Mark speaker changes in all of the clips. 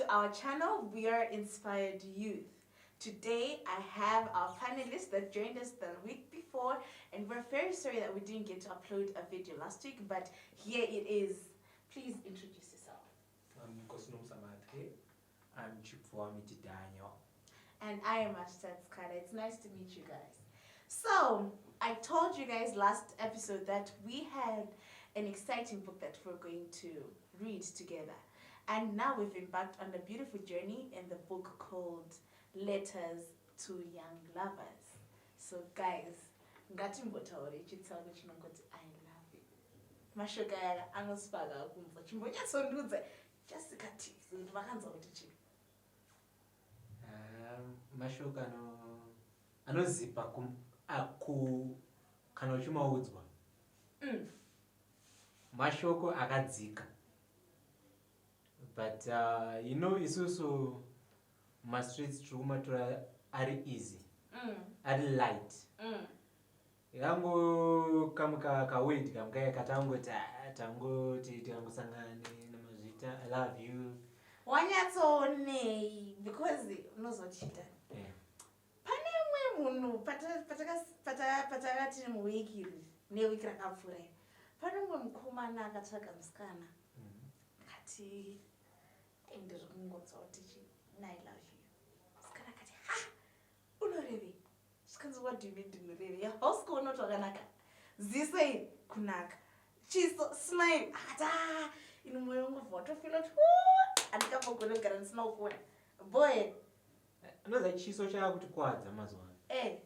Speaker 1: to our channel. We are Inspired Youth. Today I have our panelists that joined us the week before, and we're very sorry that we didn't get to upload a video last week, but here it is. Please introduce yourself.
Speaker 2: I'm Kosnom Samathe. I'm Chipwamiti Daniel.
Speaker 1: And I am Ashtad Skada. It's nice to meet you guys. So, I told you guys last episode that we had an exciting book that we're going to read together. And now we've embarked on a beautiful journey in the book called Letters to Young Lovers. So guys, ngatimbotaure chitsauro chinongoti I love you. Mashoka yaka anospaga kumva chimbonyatsondudza Jessica tips kuti vakanzwa kuti chii.
Speaker 2: Mashoka anozipa kana uchimaudzwa. Mashoko akadzika. But isusu streets trukumatora ari easy. Ari light. Yango kamuka kawedi kamukaya katangoti tikangosangane namazvita I love you.
Speaker 1: Wanyatsonei because unozochita. Pane umwe munhu patakati muwiki newiki rakapfuura. Pane umwe mukomana akatsvaga musikana. Kati ndiri kungotsva kuti I love you. Musikana kati unorevei? Zvikanzi what do you mean ndinorevei? Hausikona kuti wakanaka. Ziso iri kunaka. Chiso smile akati ino mwoyo wangu watofila kuti andikambogona kugara ndisina kuona. Boy
Speaker 2: Anoza chiso chakutikwadza mazuva ano.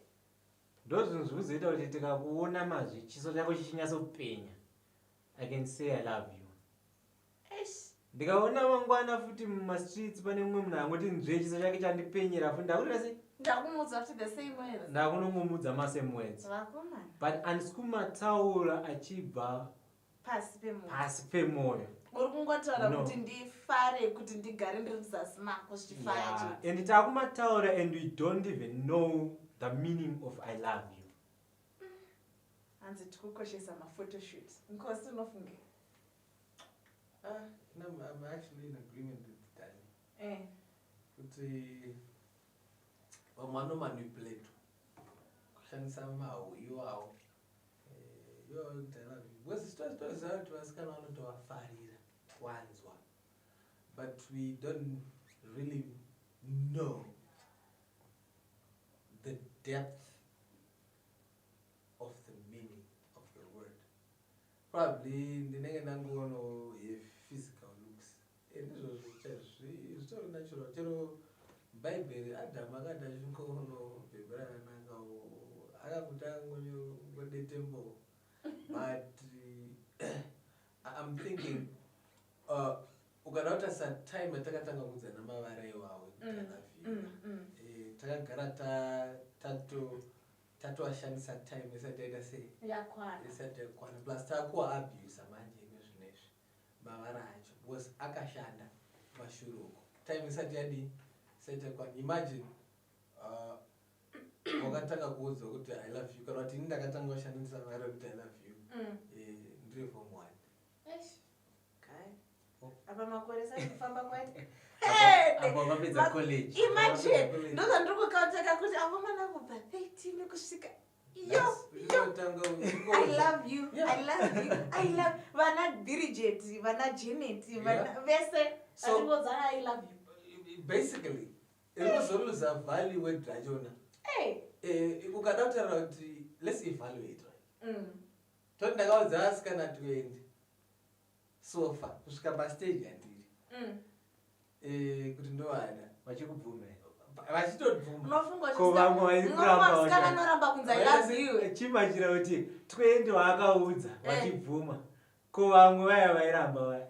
Speaker 2: Ndozvinhu zvinozoita kuti tikakuona mazvi chiso chako chichinyatsopenya. I can say I love you. Ndikaona mangwana futi mumastreets pane mumwe munhu angoti nzve chiso chake chandipenyera futi ndakuita sei?
Speaker 1: Ndakumudza futi the same words.
Speaker 2: Ndakunomumudza masame words.
Speaker 1: Vakomana.
Speaker 2: But handisi kumataura achibva pasi pemoyo.
Speaker 1: Uri kungotaura kuti ndifare kuti ndigare ndiri muzasi mako zvichifara chete.
Speaker 2: And takumataura and we don't even know the meaning of I love you.
Speaker 1: Hanzi tikukoshesa maphotoshoots. Nkosi unofunge?
Speaker 3: No, I'm actually in agreement with Danny. Kuti vamwe manipulate kushandisa iwawo kuti I love you. Because toziva kuti vasikana vanotovafarira wanzwa, but we don't really know the depth of the meaning of the word. Probably ndinenge ndangoona physical looks. It's natural. Chero Bible Adam akada chinkono bebera nanga akakutangonyo ngode temple. But I'm thinking ukanauta sa time atakatanga kudzana mavara iwawo takagara tatoashandisa time isati yaita sei isati yakwana plus takuwa abuse manje nezvinezvi mavara acho because akashanda mashure uko time isati yadi isati yakwana. Imagine wakatanga kuudzwa kuti I love you kana kuti ini ndakatanga kushandisa mavara kuti I love you ndiri form 1.
Speaker 1: Apa makore sakufamba kwaite.
Speaker 2: Apo vapedza college.
Speaker 1: Imagine ndoza ndiri kukautaka kuti avomana kubva 13 kusvika I love you. I love you. I love vana Bridget, vana Janet, vana vese atingodza I love you.
Speaker 3: Basically inozoluza value word rachona. Ukada kutaura kuti let's evaluate, right? Toti ndakaudza asikana 20 so far kusvika pastage yandiri kuti ndovana
Speaker 2: vachikubvumira
Speaker 3: vachitobvuma
Speaker 2: ko vamwe
Speaker 1: vanoramba kunzi I love you.
Speaker 2: chimachira kuti 20 vaakaudza vachibvuma ko vamwe vaya vairamba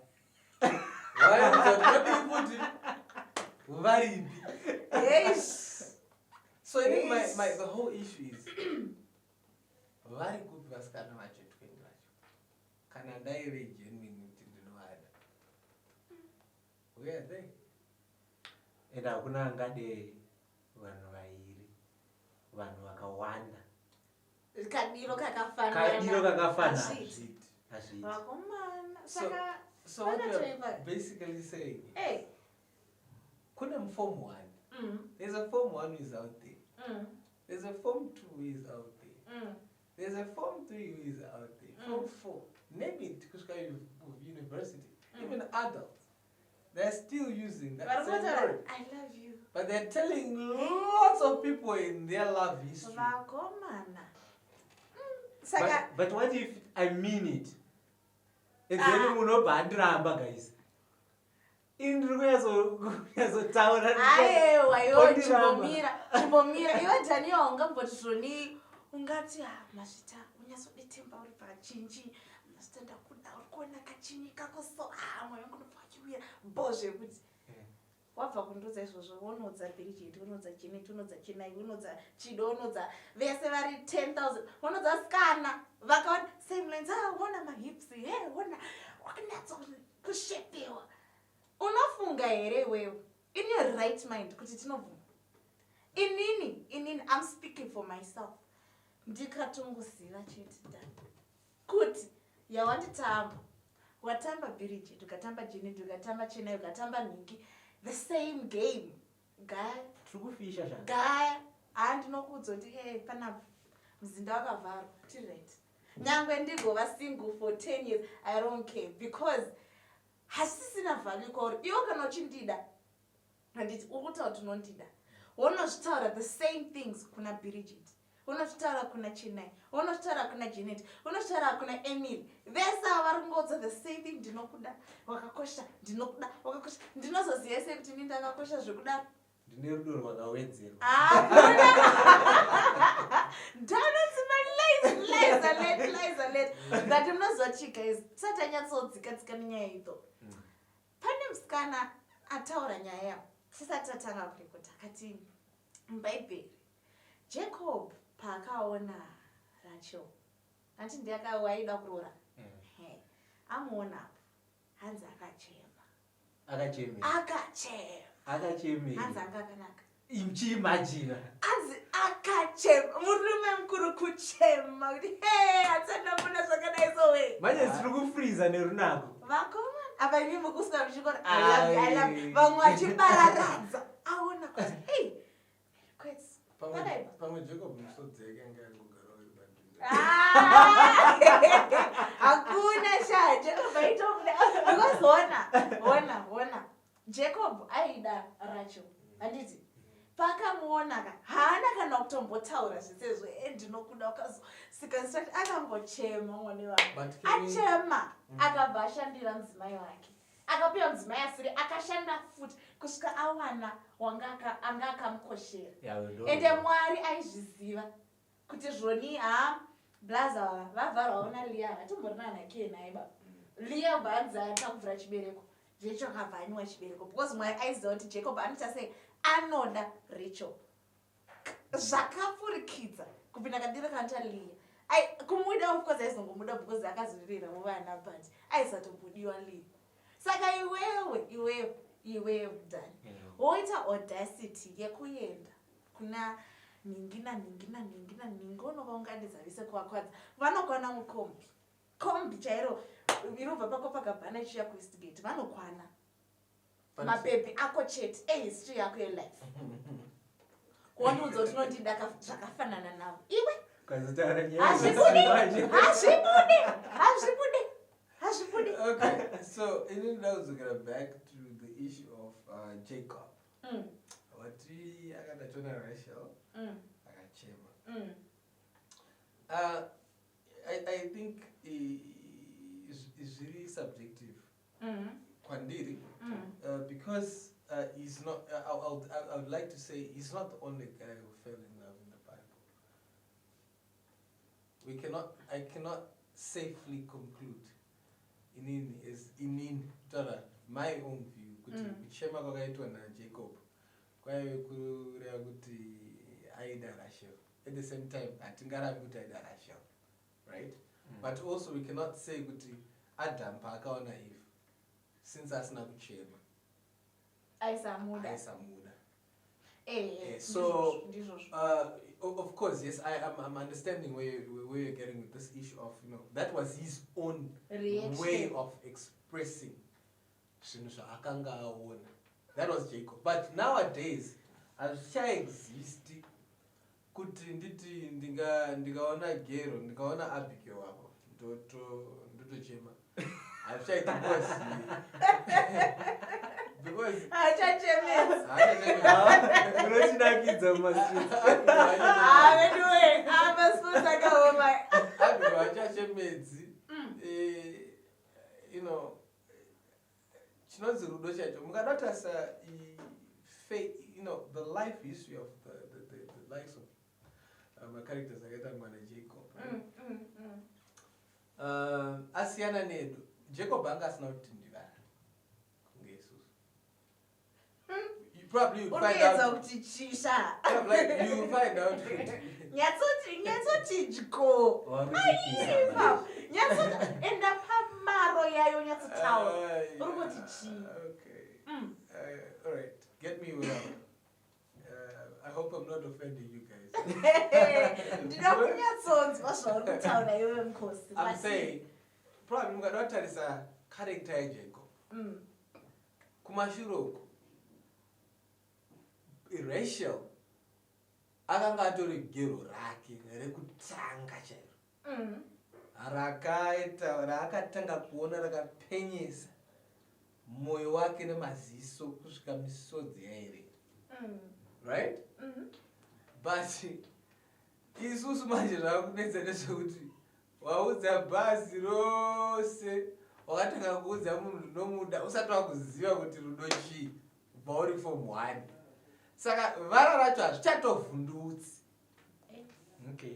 Speaker 3: vaudza kuti varipi. So I think the whole issue is very good vasikana vacho 20 vacho kana ndaive genuine kuti ndinovada. Where are they?
Speaker 2: And hakuna angade vanhu vairi vanhu vakawanda
Speaker 1: kadiro kakafanana
Speaker 2: hazviti.
Speaker 1: vakomana saka
Speaker 3: So what you're basically saying, Form 1. There's a Form 1 who is out there. There's a Form 2 who is out there. There's a Form 3 who is out there. Form 4. Name it, Kushka University. Even adults. They're still using that same word.
Speaker 1: I love you.
Speaker 3: But they're telling lots of people in their love history.
Speaker 2: But what if I mean it? And then you know bad drama, guys. In Taura.
Speaker 1: Chibomira. You are Daniel Onga, but Sony Ungatia, Mashita, Unyasotemba, Chinchi, Mastanda Kuna Kachini Kakoso. I'm going to fuck you here. Boże, wabva kundoza izvozvo unodza Bridget, unodza Janet, unodza Chinai, unodza Chido, unodza vese vari 10,000, unodza Skana vakaona same lines, wona mahips, wona wakanatsa kushepewa. Unofunga here wewe in your right mind kuti tinobvuma. Inini I'm speaking for myself. Ndikatongoziva chete kuti yawanditamba watamba Bridget, ukatamba Janet, ukatamba Chinai, ukatamba Ningi, the same game. Guy, andinokuudza kuti panapa muzinda wakavharwa tireti. Nyangwe ndigova single for 10 years, I don't care, because hasisina value kwauri. Iwo kana uchindida handiti urikutaura kuti unondida, unozvitaura the same things kuna Bridget, unozvitaura kuna Chinai, unozvitaura kuna Janet, unozvitaura kuna Emily. Vese vari kungoudza the same thing. Ndinokuda, wakakosha, ndinokuda, wakakosha. Ndinozoziva sei kuti ndini ndakakosha zvekudaro?
Speaker 2: Ndine rudo rwakawedzerwa.
Speaker 1: Lies alert. That munozochika is tisati anyatsodzika nenyaya idho. Pane musikana ataura nyaya yavo tisati tatanga kurekota, akati mubhaibheri Jacob paakaona Rachel, anti ndiyakawaida kuroora, amuona hanzi akachema. Hanzi akakanaka.
Speaker 2: Imchimagina.
Speaker 1: Hanzi akachema. Murume mukuru kuchema. Hatsana muna zvakadai sowe.
Speaker 2: Manje tiri kufreeza nerunako.
Speaker 1: Vakoma. Apa imi mukusika muchikora. I love. Vamwe vachibararadza. Aona kuti kwetsi.
Speaker 3: Pamwe Jacob musodzeka ngangogara uri padhuze.
Speaker 1: Hakuna sha Jacob aitokuda. Because ona. Jacob aida Rachel. Handiti pakamuonaka haana kana kutombotaura zvisezvo ndinokuda ukazosika instruct, akangochema mwone vanhu. Achema akabva ashandira mudzimai wake, akapiwa mudzimai asiri, akashanda futi kusvika awana anga akamukoshera. Ende Mwari aizviziva kuti zvoni blaza vavharwawo naLeah, hatimborina nake naye baba. Leah bvanzi atakuvhura chibereko, Rachel akabva anywa chibereko, because Mwari aiziva kuti Jacob anoita sei anoda Rachel. Zvakapfurikidza kupinda kadiro kanoita Leah. Kumuda of course aizongomuda because akazviririra muvana, but aizatombodiwa Leah. Saka iwewe Dani woita audacity yekuenda kuna Ningi, unova unganidza vese kuvakwadza. Vanokwana mukombi chairo inobva pako pakabhana ichiya kuEastgate, vanokwana mabhebhi ako chete ehistory yako yelife. Wonudza kuti unondida zvakafanana navo iwe. Hazvibude.
Speaker 3: Okay, so in now to get back to the issue of Jacob. Wati akatona Rachel. Akachema. I think is really subjective. Kwandiri. Because he's not. I would like to say he's not the only guy who fell in love in the Bible. I cannot safely conclude. My own view, kuchema kwakaitwa na Jacob kwaive kureva kuti aida Rachel. At the same time hatingarambi kuti aida Rachel, right? But also we cannot say kuti Adam paakaona Eve, since asina kuchema aisamuda. So of course, yes, I'm understanding where you're getting with this issue of, that was his own reaction, way of expressing. That was Jacob. But nowadays, exist. Kuti nditi ndikaona gero ndikaona Abigail hapo ndotochema hazvichaiti because
Speaker 2: unochinakidza mumastreets
Speaker 3: hachachemedzi chinonzi rudo chacho mukadatarisa the life history of the likes of characters akaita mwana Jacob asiyana nedu. Jacob anga asina kuti ndivara kunge isusu. Probably you find out you find out
Speaker 1: nyatsoti jiko enda pamaro yayo nyatsotaura uri kuti chii.
Speaker 3: All right, get me well. I hope I'm not offending you guys. I'm saying, probably mukadatarisa character yaJacob. Kumashuro irracial. Akanga atori gero rake rekutanga chairo. Rakatanga kuona rakapenyesa moyo wake nemaziso kusvika misodzi yaere. Right? But isusu manje zvakunetsa nezvekuti waudza bhazi rose wakatanga kuudza munhu unomuda usati wakuziva kuti rudo chii kubva uri form 1. Saka vara racho hazvichatovhundutsi.
Speaker 2: Okay.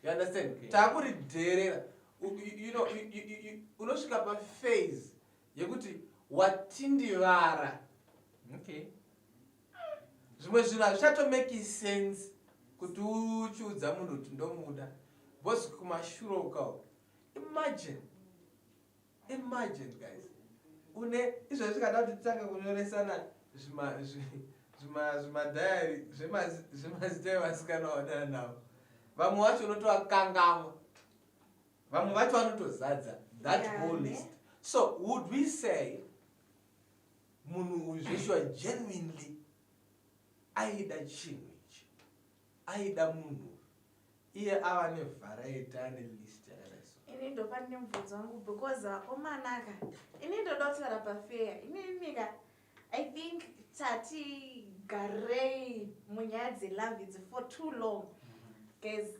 Speaker 3: You understand? Okay. Takuridherera. Unosvika paphase yekuti watindivara.
Speaker 2: Okay.
Speaker 3: Zvimwe zvinhu hazvichatomake sense kuti uchiudza munhu kuti ndomuda. Because kumashure uko. Imagine guys. Izvo zvikada kuti tanga kunyoresana zvimadhayari zvemazita evasikana vawadana navo. Vamwe vacho unotovakangamwa. Vamwe vacho vanotozadza that whole list. So would we say munhu uyu zveshuwa genuinely aida chinhu ichi, aida munhu iye ava nevharaiti ane list yakadaiso?
Speaker 1: Ini ndopane mubvunzo wangu because omanaka ini ndoda kutaura pafeya ininika I think tati garei munyaya dzelove idzi for too long guys.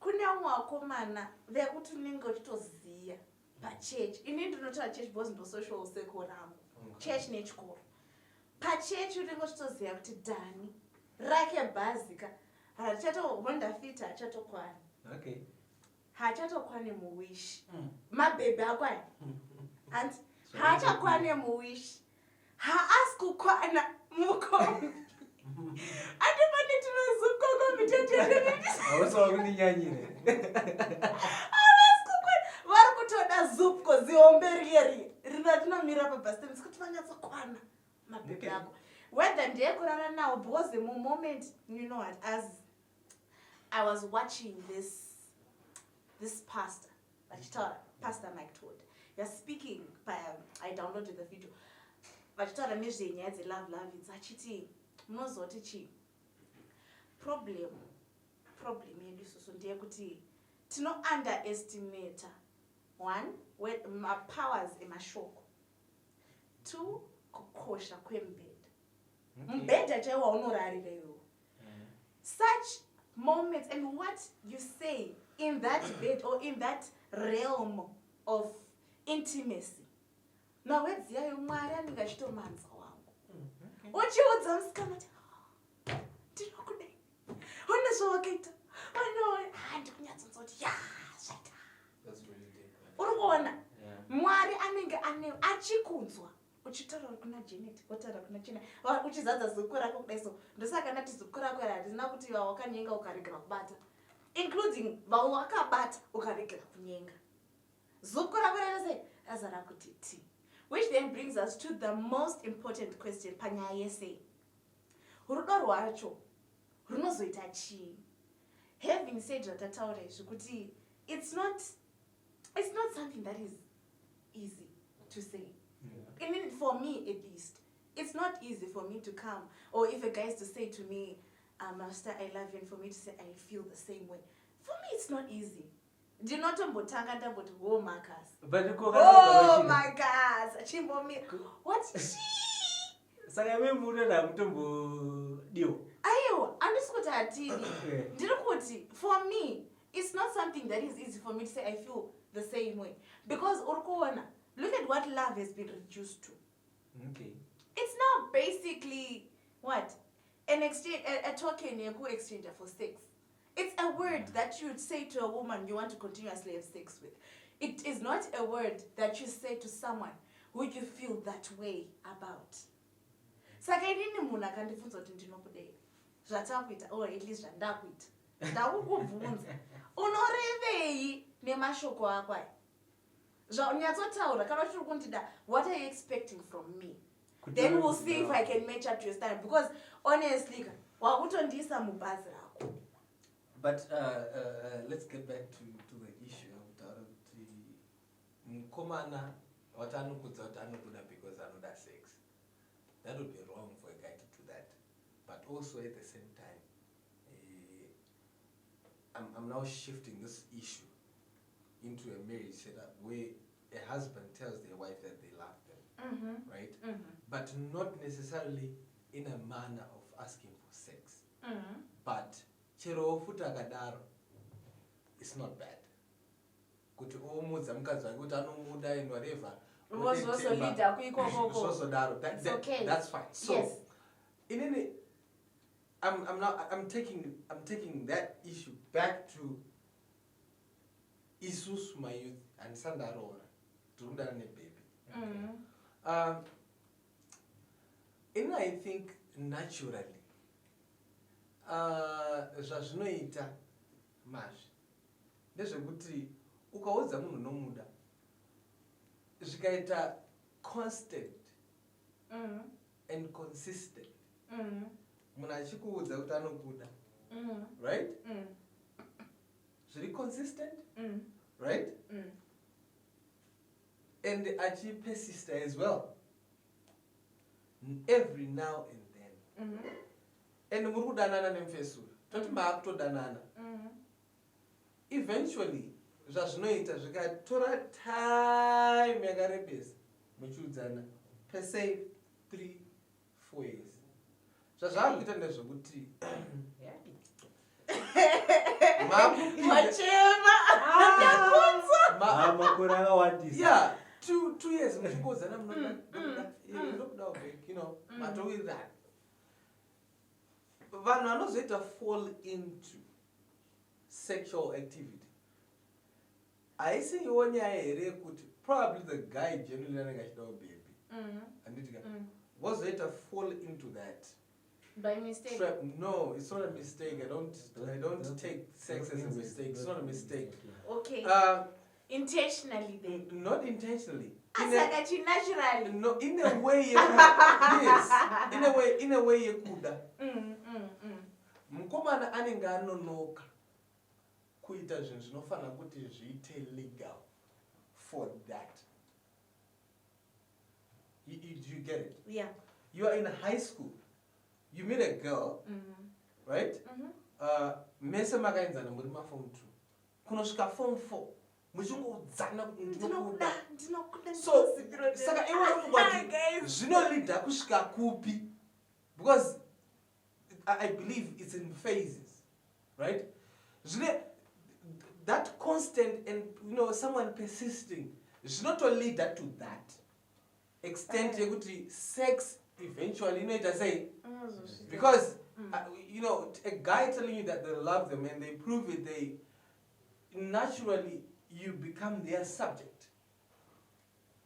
Speaker 1: Kune umwe wakomana vekuti unenge uchitoziya pachechi. Ini ndinotaura chechi because ndosocial circle rangu chechi nechikoro. Pachechi unenge uchitoziya kuti dhani rake bhazika Honda Fit hachatokwana.
Speaker 2: Okay.
Speaker 1: Hachatokwane muwish. Mabhebhe akwani. And hachakwane muwish. Haasi kukwana mukombi. Atipane tinozukoko mitete.
Speaker 2: Hausawa kundinyanyire.
Speaker 1: Haasi kukwana. Vari kutoda zupko ziomberieri. Rina tinomira pabus stand kuti vanyatsokwana mabhebhe ako. Whether ndekurara now because the moment, you know what, as I was watching this pastor, Pastor Mike Todd, you're speaking, I downloaded the video. Vachitaura nezvenyaya dzelove it's achiti munozoti chii problem yedu isusu ndeyekuti tino underestimate one powers emashoko, two kukosha kwembhedha. Mbhedha chaiwo unorarira iwo. Such moments and what you say in that bed or in that realm of intimacy. Nawedziyayo Mwari anenge achitomanza wangu. Uchiudza musikana kuti ndinokudai. Une zvawakaita. Ndikunyatsoziva kuti zvaita.
Speaker 3: That's really deep.
Speaker 1: Uri kuona? Mwari anenge achikunzwa. Uchitaura kuna Janet, wotaura kuna China. Uchizadza zuku rako kudaiso. Ndosaka ndati zuku rako harizina kuti wakanyenga ukaregera kubata. Including vakabata ukaregera kunyenga. Zuku rako rese razara kuti ti. Which then brings us to the most important question panyaya yese. Rudo rwacho runozoita chii? Having said ratataura izvi kuti it's not something that is easy to say. I mean, for me at least, it's not easy for me to come, or if a guy is to say to me, Master, I love you, and for me to say I feel the same way. For me, it's not easy. Do not mbotanga ndamboti oh Marcus. Oh my God. Chimbo me. What?
Speaker 2: Saka memuri ndakutombo dio.
Speaker 1: Ayo, andisikuti atini. Ndiri for me, it's not something that is easy for me to say I feel the same way. Because urkuona, look at what love has been reduced to.
Speaker 2: Okay.
Speaker 1: It's now basically what? An exchange, a token you go exchange for sex. It's a word that you would say to a woman you want to continuously have sex with. It is not a word that you say to someone who you feel that way about. Saka inini munhu akandifunza kuti ndinokudei zvatakuita or at least zvandakuita ndakukubvunza unorevei nemashoko ako aya zvaunyatsotaura kana uchiri kundida what are you expecting from me? Then we'll see if I can match up to your standard, because honestly wakutondiisa mubhazi rako.
Speaker 3: But let's get back to the issue of mukomana watanokudza kuti anokuda because anoda sex. That would be wrong for a guy to do that. But also at the same time, I'm now shifting this issue into a marriage setup where a husband tells their wife that they love them, right? But not necessarily in a manner of asking for sex. But chero futa kadaro, it's not bad. Kuti omudza mukadzi wake kuti anomuda and whatever. That's okay. That's fine. So, yes. In any, I'm taking that issue back to Isus my youth and Sandarona to baby. And I think naturally, zvazvinoita mazvi ndezvekuti ukaudza munhu nomuda zvikaita constant and consistent munhu achikuudza kuti anokuda, right? Zviri consistent, right? And achipersist as well every now and then. And muri kudanana nemfesura toti maakutodanana, eventually zvazvinoita zvikatora time yakarebesa muchiudzana per se 3-4 years. Zvazvakuita ndezvekuti yeah, 2 years muchingozana munoda you know matowirana. Vanhu vanozoita fall into sexual activity haisiwo nyaya here kuti probably the guy genuinely anenge achida baby anditika wozoita fall into that
Speaker 1: by mistake.
Speaker 3: No, it's not a mistake. I don't take sex as a mistake. It's not a mistake.
Speaker 1: Okay. Intentionally then?
Speaker 3: Not intentionally.
Speaker 1: Naturally.
Speaker 3: No, in a way. Yes. In a way yekuda. Mukomana anenge anonoka kuita zvinhu zvinofana kuti zviite legal for that. Do you get it?
Speaker 1: Yeah.
Speaker 3: You are in high school. You meet a girl, right? Mese makaenzana muri form 2. Kunosvika form 4. Muchingodzana ndinokuda. So, saka iwe zvinolida kusvika kupi? Because I believe it's in phases, right? That constant and someone persisting is not only that to that extent. Sex eventually, it I say, because a guy telling you that they love them and they prove it, they naturally you become their subject.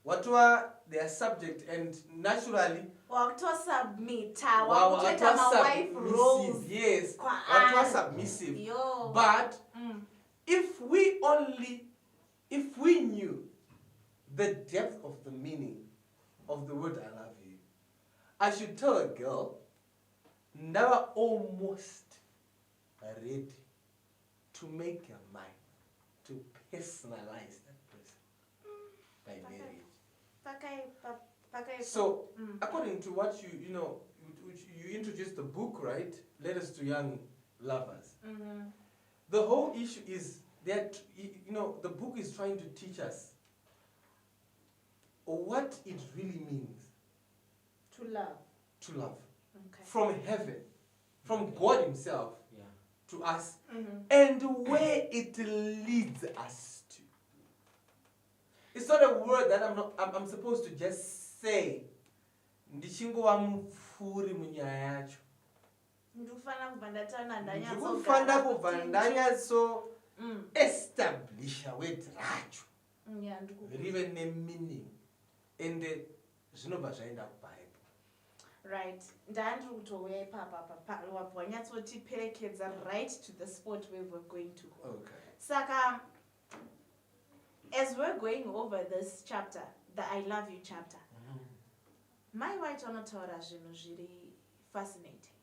Speaker 3: What were their subject, and naturally
Speaker 1: what was submit? What my wife roles?
Speaker 3: Yes, what was submissive? Yo. But if we knew the depth of the meaning of the word I love you, I should tell a girl, never almost ready to make your mind, to personalize that person by marriage. So, according to what you introduced the book, right? Letters to Young Lovers. The whole issue is that, the book is trying to teach us what it really means
Speaker 1: to love.
Speaker 3: To love.
Speaker 1: Okay.
Speaker 3: From heaven, from God Himself,
Speaker 2: Yeah.
Speaker 3: to us, and where it leads us to. It's not a word that I'm supposed to just say. Ndichingowa mupfuri munyaya yacho. Ndikufana kubva ndanyatso establisha word racho. Rive nemeaning. And zvinobva zvaenda kuBhayibheri.
Speaker 1: Right. Ndandiri kutouya ipapa wanyatsotiperekedza right to the spot where we're going to.
Speaker 3: Okay.
Speaker 1: Saka, as we're going over this chapter, the I love you chapter, my wife anotaura zvinhu zviri fascinating.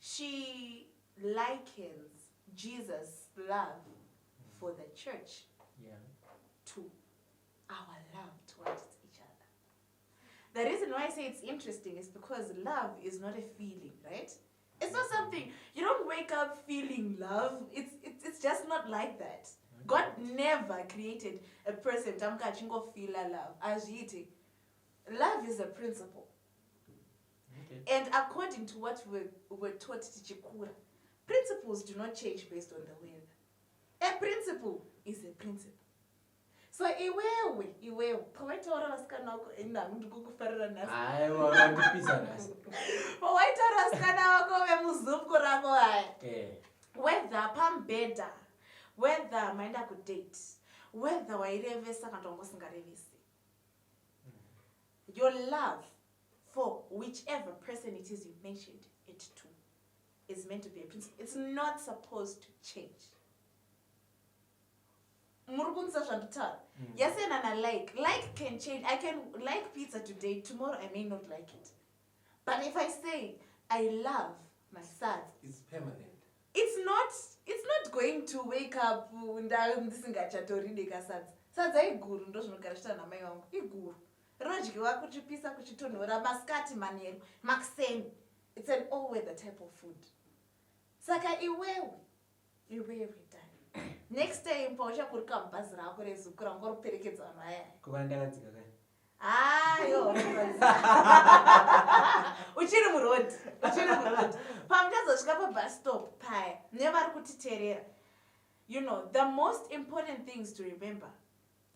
Speaker 1: She likens Jesus' love for the church to our love towards each other. The reason why I say it's interesting is because love is not a feeling, right? It's not something, you don't wake up feeling love. It's just not like that. God never created a person tamka achingo feel love. Aziti. Love is a principle. Okay. And according to what we're taught tichikura, principles do not change based on the weather. A principle is a principle. So iwewe pawaitaura vasikana vako ndikukufarira nhasi.
Speaker 2: Aiwa wakandipisa nhasi.
Speaker 1: Pawaitaura vasikana vako vemuzupku rako haya. Whether pambedha, whether maenda kudate, whether wairevesa kana kuti wangosingarevesi. Your love for whichever person it is you mentioned it to is meant to be a principle. It's not supposed to change. Yes, and I like can change. I can like pizza today, tomorrow I may not like it. But if I say I love my son,
Speaker 3: it's permanent.
Speaker 1: It's not going to wake up ndisingachatorinde kasatsa. Sadza iguru ndozvinogara zvita namai vangu. Iguru. Rodyi wakuchipisa kuchitonhora maskati manheru makuseni. It's an all-weather type of food. Saka iwewe done. Next time pauchakurika mubhazi rako rezuku rangu roperekedza vanhu aya.
Speaker 2: Kuva ndakadzika kai.
Speaker 1: Yo. Uchiri murodi. Pamuchazosvika pabus stop paya nevari kutiteerera. The most important things to remember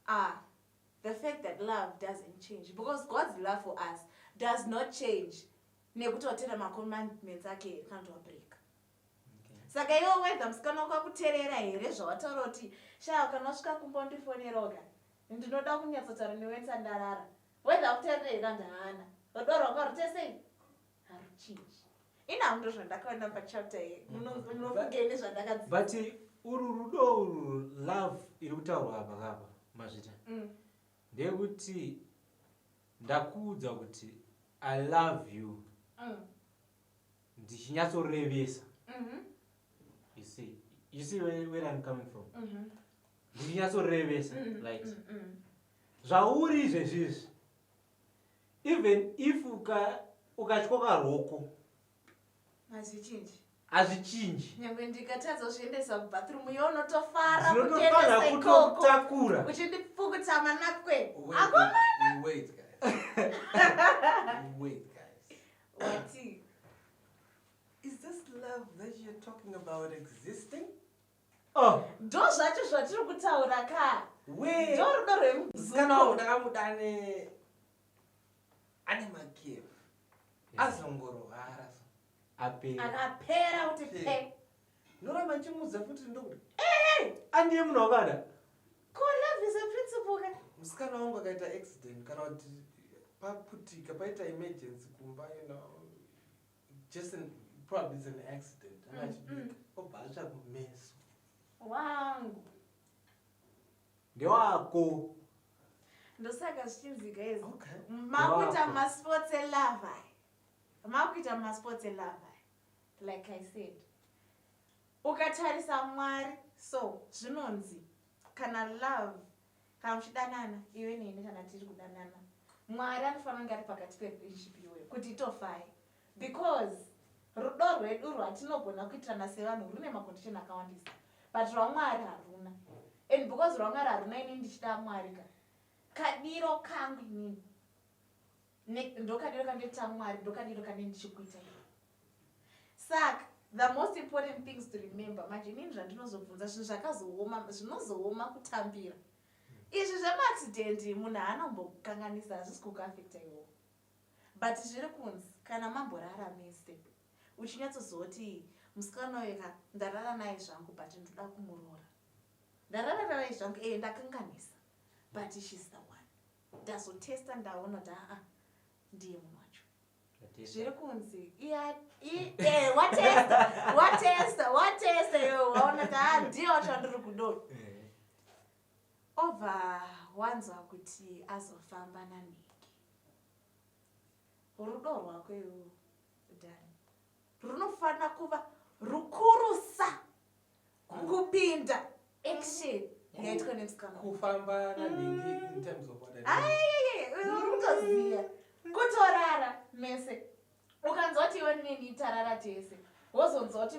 Speaker 1: are the fact that love doesn't change, because God's love for us does not change. Nekuti watera macommandments ake kana break. Saka iwe whether musikana wako akuteerera here zvawataura kuti shaa kana wasvika kumbondifonera oga ndinoda kunyatsotaura newe nsandarara, whether akuteerera here kana haana, rudo rwako harutesei haruchinji. Ina ndo zvandakaona pachapter iyi munofungei nezvandakadzidza.
Speaker 2: But uru rudo love iri kutaurwa apa kapa mazvita ndekuti ndakuudza kuti I love you ndichinyatsorevesa. You see where I'm coming from. Ndichinyatsorevesa like zvauri izvezvizvi, even if ukatyoka roko hazvichinji.
Speaker 1: Nyangwe ndikatadza zviendesa kubathroom yonotofara
Speaker 2: kutofanira kutokutakura
Speaker 1: uchindipukuta manapwe.
Speaker 3: Wait guys.
Speaker 1: What?
Speaker 3: Is this love that you're talking about existing?
Speaker 1: Ndo zvacho zvatiri kutaura ka. Ndo rudo
Speaker 3: rwemusikana ndakamudane ane makero azongorohara
Speaker 1: akapera kuti pe.
Speaker 3: Noramba nchimuudza futi ndokuti
Speaker 2: andiye munhu wakada.
Speaker 1: Love is a principle ka.
Speaker 3: Musikana wangu akaita accident kana kuti paputika paita emergency kumba, probably it's an accident. Obasha kumeso.
Speaker 1: Wangu.
Speaker 2: Ndewako.
Speaker 1: Ndosaka zvichinzi guys. Makuita masports elava. Makuita masports elava. Like I said. Ukatarisa Mwari, so zvinonzi kana love kana muchidanana iwe neni kana tiri kudanana Mwari anofanira kunge ari pakati perelationship iyoyo kuti itofai, because rudo rwedu rwatinogona kuitirana sevanhu rune macondition akawandisa, but rwamwari haruna. And because rwamwari haruna, ini ndichida mwari kadiro kangu inini ndokadiro kandoita mwari, ndokadiro kane ndichikuita iwe. Saka the most important things to remember, manje inini zvandinozobvunza zvinhu zvakazooma, zvinozooma kutambira. Izvi zvemaaccident munhu hanombokanganisa, hazvisi kukuafecta iwo. But zviri kunzi kana mamborara mese uchinyatsozoti musikana weka ndarara naye zvangu but ndoda kumuroora, ndarara naye zvangu ndakanganisa, but she's the one. Ndazotesta ndaona kuti ndiye munhu wacho. Zviri kunzi watesta iwe waona kuti ndiye wacho wandiri kudoda. Obva wanzwa kuti azofamba nanhiki, rudo rwako iwo Dani runofanira kuva rukurusa kupinda action yaitwa nemusikana.
Speaker 3: Kufamba nanhiki in terms of what
Speaker 1: unotoziva kutorara mese, ukanzwa kuti iwe nini tarara tese, wozonzwa kuti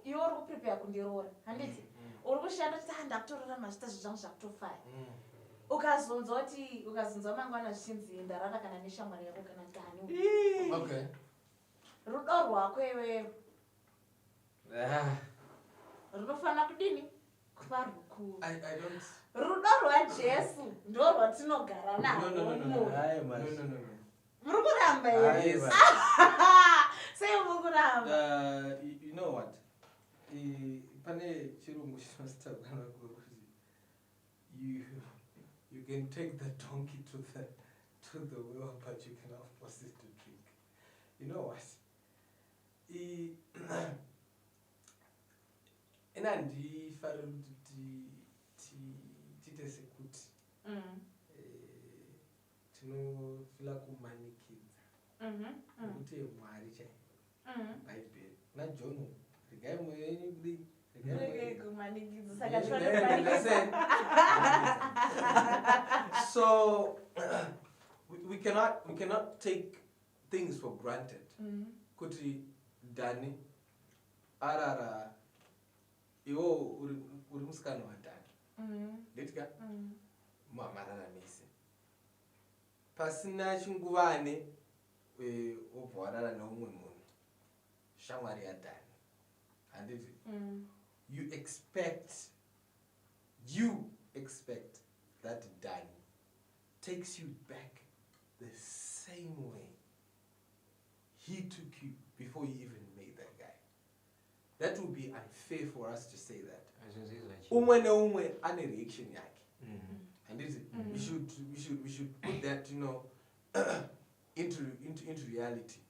Speaker 1: iwe uri kuprepare kundiroora, handiti uri kushanda kuti ndakutorora mazvita zvezvangu zvakutofaya. Ukazonzwa mangwana zvichinzi ndarara kana neshamwari yako kana Dani.
Speaker 3: Okay.
Speaker 1: Rudo rwako iwe runofanira kudini kuva rukuru. Rudo rwaJesu ndo rwatinogara narwo.
Speaker 3: No.
Speaker 1: Muri kuramba here? Sei muri kuramba?
Speaker 3: You know what? Pane chirungu chinositaurwa kuti you can take the donkey to the well, but you cannot force it to drink. You know what? Ina ndifarira kuti tiite sekuti tinofila kumanikidza nekuti Mwari chaiye Bhaibheri naJohn regai mweya yenyu kudii so we cannot take things for granted. Kuti Dani arara iwo uri musikana waDani ndetika mamarara mese pasina chinguvane obva warara neumwe munhu shamwari yaDani, handiti you expect that Dani takes you back the same way he took you before you even made that guy. That would be unfair for us to say that. Umwe neumwe ane reaction yake. And we should put that, into reality.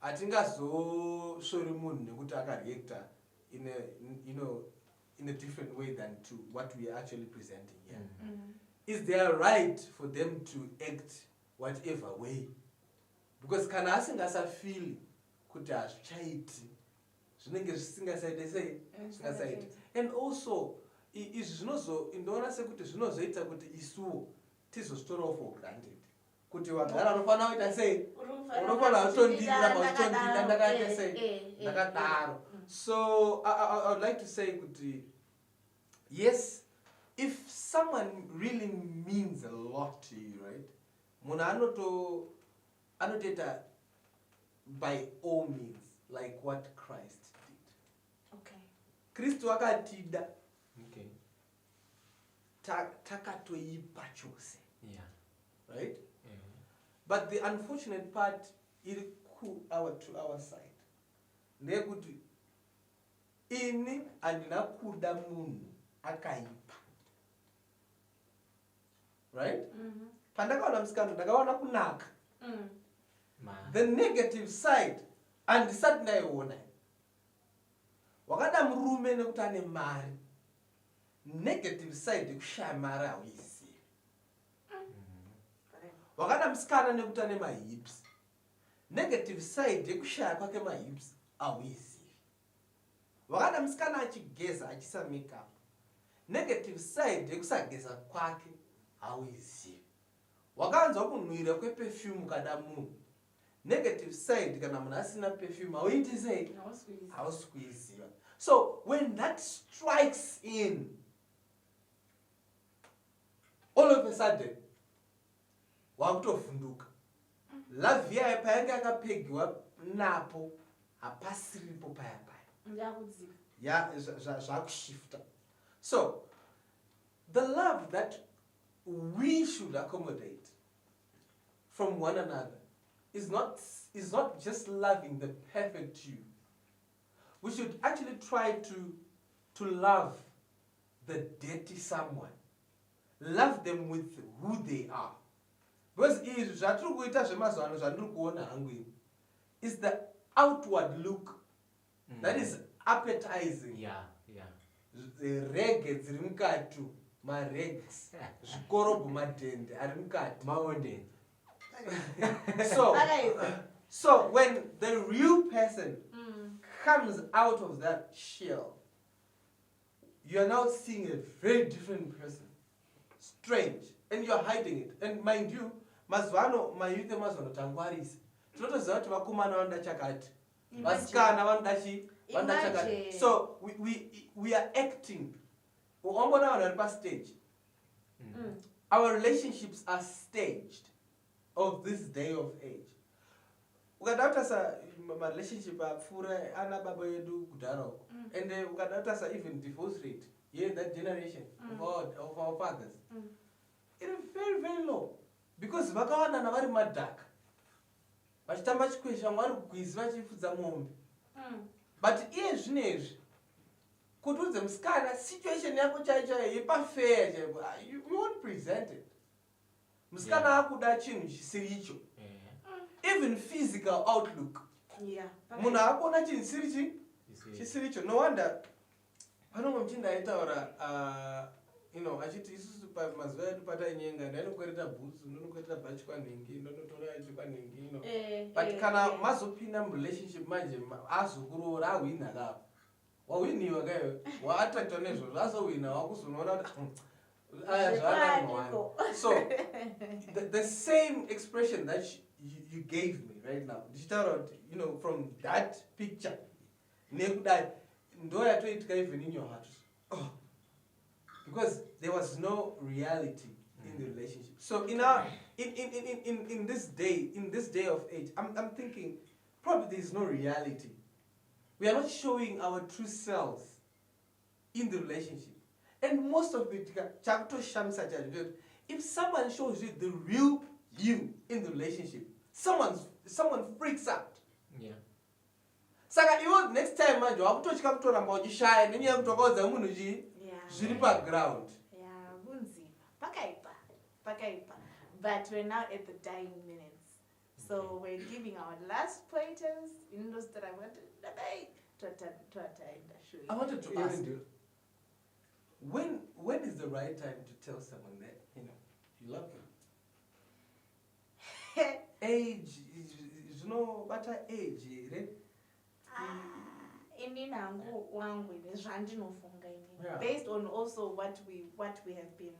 Speaker 3: Atingazosori munhu nekuti akareacta in a different way than to what we are actually presenting here. Is there a right for them to act whatever way? Because kana asingasafili kuti hazvichaiti zvinenge zvisingasaiti. And also izvi ndoona sekuti zvinozoita kuti isuwo tizozvitorawo for granted. Kuti wagara unofanira kuita sei, unofanira kutondida ndakaita sei, ndakadaro. So I would like to say kuti yes, if someone really means a lot to you, right? Munhu anotoita by all means like what Christ did.
Speaker 1: Okay.
Speaker 3: Kristu akatida. Okay. Takatoipa chose.
Speaker 2: Yeah.
Speaker 3: Right? But the unfortunate part is to our side. Nekuti ini andina kuda munhu akaipa. Right? Pandakaona musikana ndakaona kunaka. The negative side andisati ndaiona. Wakada murume nekuti ane mari. Negative side yekushaya mari hauizivi. Wakada musikana nekuti ane mahips. Negative side yekushaya kwake mahips hauizivi. Wakada musikana achigeza achisa makeup. Negative side yekusageza kwake hauizivi. wakanzwa kunhuhwira kweperfume kada munhu negative side kana munhu asina perfume hauiti sei hausikuiziva. So when that strikes in, all of a sudden wakutovhunduka. Love yae payanga yakapegiwa napo hapasiripo paya zvakushifta. So the love that we should accommodate from one another is not just loving the perfect you. We should actually try to love the dirty someone. Love them with who they are. Because is the outward look that is appetizing.
Speaker 2: Yeah.
Speaker 3: The rege dziri mukati, maregs, zvikorobo madhende ari mukati. So when the real person comes out of that shell, you are now seeing a very different person. Strange. And you are hiding it. And mind you, mazwano mayuth mazwano tangwarisi. Tinotoziva kuti vakomana vanoda chakati. Vasikana vanoda chakati. So we are acting. Wambona vanhu vari pastage. Our relationships are staged of this day of age. Ukadata my relationship apfura ana baba edu kudhara uko. And ukadata even divorce rate, that generation of our fathers. It is very, very low. Because vakawanana vari madhaka. Vachitamba chikwesha vari kugwizi vachifudza mombe. But iye zvinezvi kuti udze musikana situation yako chaiyo yepafair chaipo, you won't present it. Musikana akuda chinhu chisiri icho. Even physical outlook. Munhu akuona chinhu chisiri icho. No wonder panongo mchinda aitaura achiti isusu mazuva edu patainyenga ndainokwereta bhutsu, ndinokwereta bhachi kwanhingi, ndonotora ichi kwanhingi, but kana mazopinda murelationship manje azokuroora ahwina kapo. Wahwiniwa kayo, waattractwa nezvo, zvazowina wakuzonoona kuti so the same expression that you gave me right now, from that picture, nekudai ndo yatoitika even in your heart. Because there was no reality in the relationship. So in this day of age, I'm thinking probably there is no reality. We are not showing our true selves in the relationship. And most of it, if someone shows you the real you in the relationship, someone freaks out.
Speaker 2: Yeah.
Speaker 3: Saka iwo next time manje wakutochika kutoramba uchishaya nenyaya yekuti wakaudza munhu zviri paground.
Speaker 1: Yeah, kunziva. Pakaipa. But we're now at the dying minutes. So we're giving our last pointers in those that I wanted to
Speaker 3: I wanted to ask you, when is the right time to tell someone that you love them? Age is better age, right?
Speaker 1: Based on also what we have been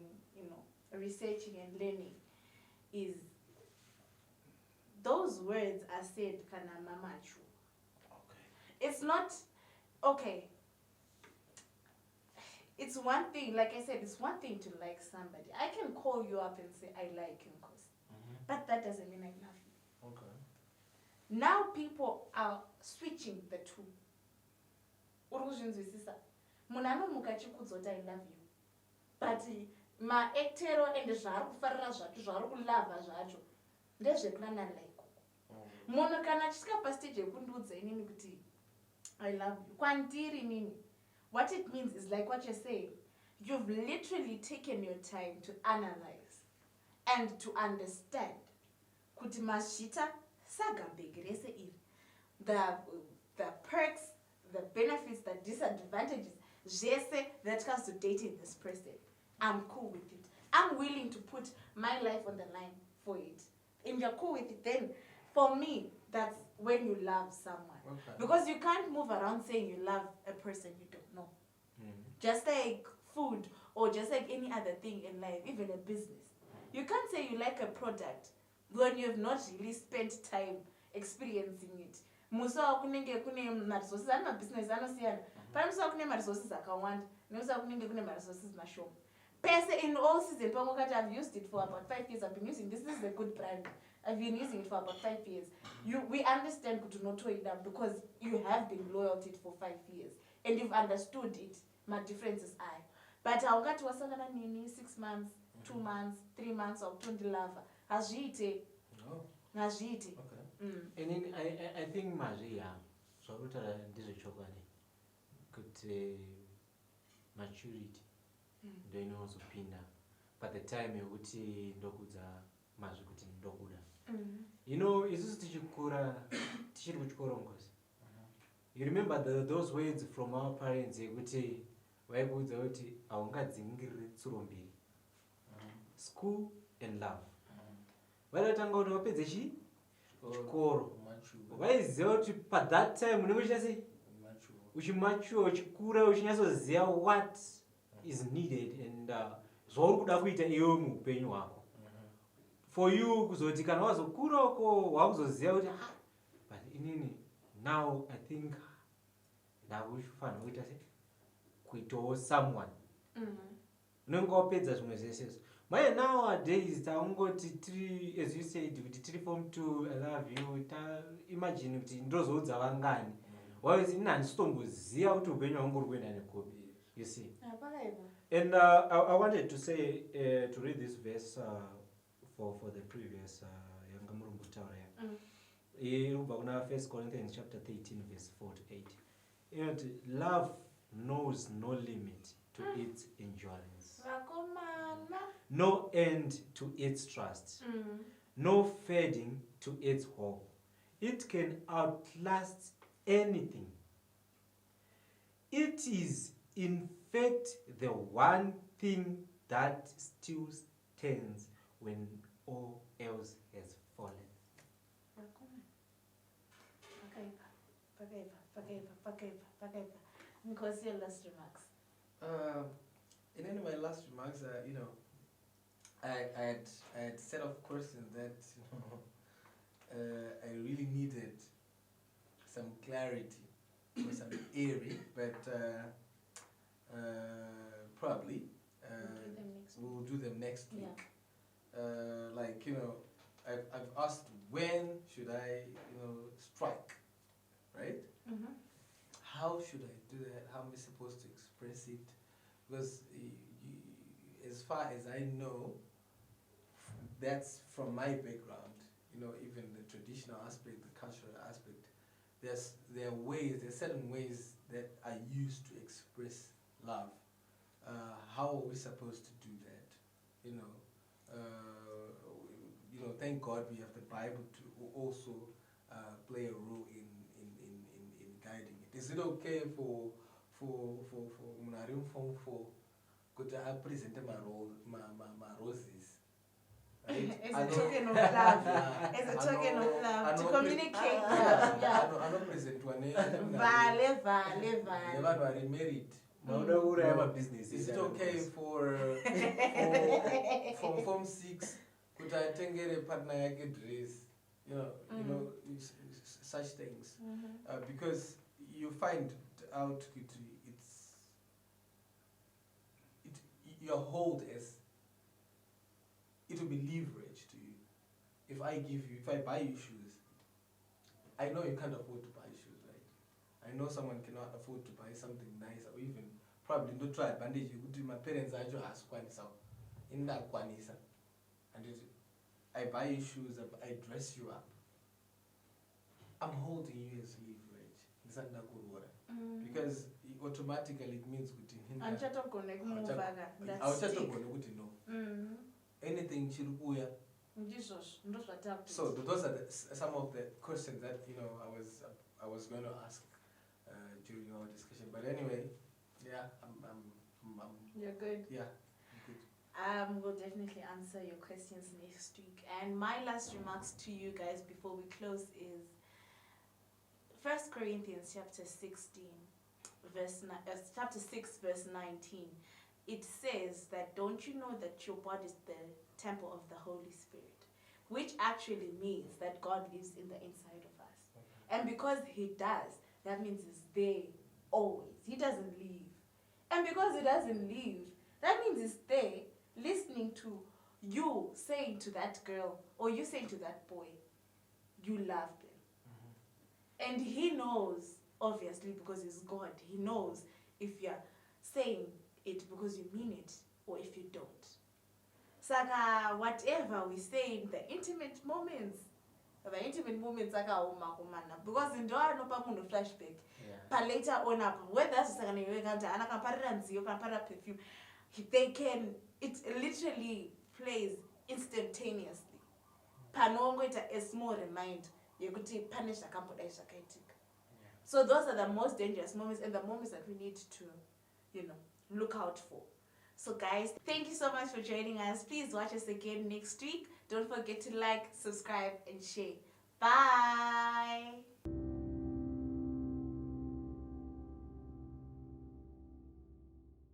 Speaker 1: researching and learning, is those words are said kana mamachu.
Speaker 3: Okay.
Speaker 1: It's not okay. It's one thing, like I said, it's one thing to like somebody. I can call you up and say I like you, but that doesn't mean I love you.
Speaker 3: Okay.
Speaker 1: Now people are switching the two. Munamuka chikudzoti I love you, but maactero and zvaari kufarira zvacho zvaari kulava zvacho ndezvekunana like munhu kana achisvika pastage yekundiudza inini kuti I love you kwandiri inini, what it means is like what you're saying, you've literally taken your time to analyze and to understand kuti mazvita sagambege rese iri, the perks, the benefits, the disadvantages, zvese that comes to dating this person. I'm cool with it. I'm willing to put my life on the line for it. And you're cool with it, then for me, that's when you love someone.
Speaker 3: Okay.
Speaker 1: Because you can't move around saying you love a person you don't know. Just like food or just like any other thing in life, even a business. You can't say you like a product when you have not really spent time experiencing it. Musa wakunenge kune maresources ani mabusiness anosiyana. Pamusa kune maresources akawanda, nemusa kunenge kune maresources mashoma. Pese in all season, I've used it for about 5 years. I've been using this. This is a good brand. I've been using it for about 5 years. We understand to not toy it up because you have been loyal to it for 5 years and you've understood it. My difference is I. But I got to 6 months, 2 months, 3 months of 20 lava. Ajite.
Speaker 3: No.
Speaker 1: Ajite.
Speaker 3: Okay.
Speaker 2: And then I think Maria, so this is good maturity. Ndio inozopinda but the time yekuti ndokudza mazvi kuti ndokuda isusu tichiri kuchikoro ngozi you remember those words from our parents yekuti vaikuudza kuti haungadzingiriri tsuro mbiri school and love vaitanga kuti vapedze chikoro vaiziva kuti pathat time unenge uchinase uchimature uchikura uchinyatsoziva what is needed and zvauri kuda kuita iwe muupenyu hwako for you kuzoti kana wazokura uko wakuzoziva kuti but inini now I think ndakufanira kuita kuitawo someone unenge wapedza zvimwe zvese maye nowadays taungoti tiri as you said kuti tiri form 2 I love you imagine kuti ndozoudza vangani waizi ina handisitomboziva kuti upenyu hwangu uri kuenda nekupi. You see, and I wanted to say to read this verse for the previous Yanga Murumbutaria. First Corinthians chapter 13, verse 4 to 8. And love knows no limit to its endurance, no end to its trust, no fading to its hope. It can outlast anything. It is in fact the one thing that still stands when all else has fallen.
Speaker 1: Because your last remarks.
Speaker 3: In any of my last remarks, I had set of questions that I really needed some clarity or some airy, but probably we'll do them next week. I've asked when should I strike, right? How should I do that? How am I supposed to express it? Because as far as I know, that's from my background, even the traditional aspect, the cultural aspect, there are certain ways that I use to express love. How are we supposed to do that? Thank God we have the Bible to also play a role in guiding it. Is it okay for Munarim Form 4 to present my roses? Right?
Speaker 1: As a token of love. As a token of love. To communicate love. Yeah.
Speaker 3: I don't present one.
Speaker 1: Vale.
Speaker 3: Never are married.
Speaker 2: Business.
Speaker 3: Is it okay for Form 6 could I take a partner dress? Such things. Because you find out your hold as it will be leverage to you. If I buy you shoes, I know you can't afford to buy shoes, right? I know someone cannot afford to buy something nice or even probably not try advantage. You could my parents are just in that kwanisa. And I buy you shoes, I dress you up. I'm holding you as leverage. Is that not good word? Because automatically it means good in him. Anything chirukuya. So those are some of the questions that I was going to ask during our discussion. But anyway, yeah,
Speaker 1: You're good.
Speaker 3: Yeah, I'm good.
Speaker 1: We'll definitely answer your questions next week. And my last remarks to you guys before we close is 1 Corinthians chapter 6 verse 19. it says that, don't you know that your body is the temple of the Holy Spirit? Which actually means that God lives in the inside of us. And because he does, that means he's there always. He doesn't leave. And because he doesn't leave, that means he's there listening to you saying to that girl or you saying to that boy, you love them. And he knows, obviously, because he's God, he knows if you're saying it because you mean it or if you don't. Saka, whatever we say in the intimate moments akaoma kumana, because ndo anopa munhu flashback. But later on up, whether perfume, they can, it literally plays instantaneously. Panongoita a small reminder, you could punish a campo. So those are the most dangerous moments and the moments that we need to, look out for. So guys, thank you so much for joining us. Please watch us again next week. Don't forget to like, subscribe, and share. Bye!